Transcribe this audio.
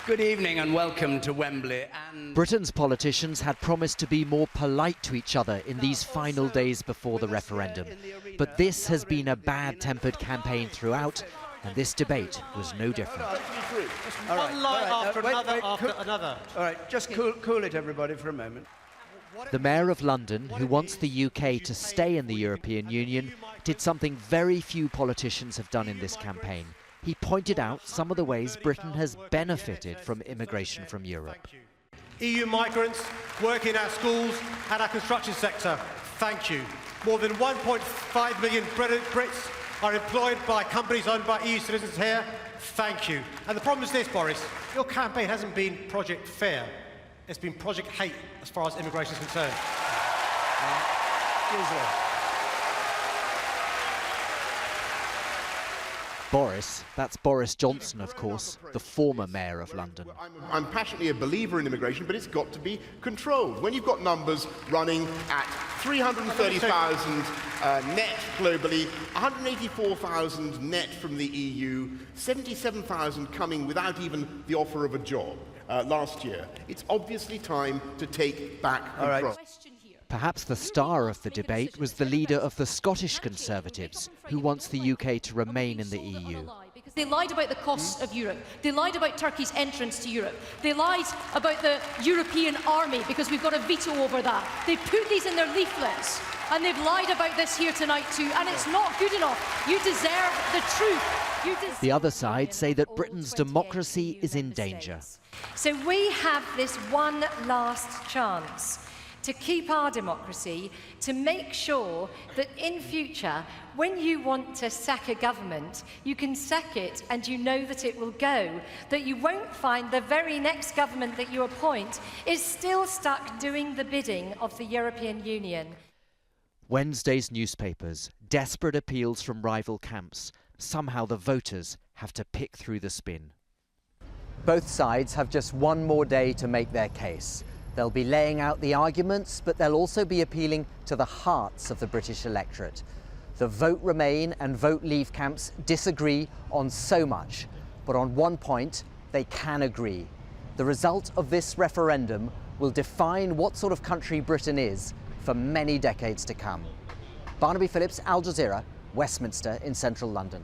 Good evening and welcome to Wembley. Britain's politicians had promised to be more polite to each other in these final days before the referendum. But this has been a bad-tempered campaign throughout, and this debate was no different. One line after another. All right, just cool it, everybody, for a moment. The Mayor of London, who wants the UK to stay in the European Union, did something very few politicians have done in this campaign. He pointed out some of the ways Britain has benefited from immigration from Europe. EU migrants work in our schools and our construction sector. Thank you. More than 1.5 million Brits are employed by companies owned by EU citizens here. Thank you. And the problem is this, Boris. Your campaign hasn't been Project Fair. It's been Project Hate as far as immigration is concerned. Boris, that's Boris Johnson, of course, the former Mayor of London. I'm passionately a believer in immigration, but it's got to be controlled. When you've got numbers running at 330,000 net globally, 184,000 net from the EU, 77,000 coming without even the offer of a job last year, it's obviously time to take back control. All right. Perhaps the star of the debate was the leader of the Scottish Conservatives, who wants the UK to remain in the EU. They lied about the costs of Europe. They lied about Turkey's entrance to Europe. They lied about the European army because we've got a veto over that. They put these in their leaflets and they've lied about this here tonight too, and it's not good enough. You deserve the truth. The other side say that Britain's democracy is in danger. So we have this one last chance to keep our democracy, to make sure that in future, when you want to sack a government, you can sack it and you know that it will go, that you won't find the very next government that you appoint is still stuck doing the bidding of the European Union. Wednesday's newspapers, desperate appeals from rival camps. Somehow the voters have to pick through the spin. Both sides have just one more day to make their case. They'll be laying out the arguments, but they'll also be appealing to the hearts of the British electorate. The Vote Remain and Vote Leave camps disagree on so much, but on one point they can agree. The result of this referendum will define what sort of country Britain is for many decades to come. Barnaby, Phillips, Al Jazeera, Westminster in central London.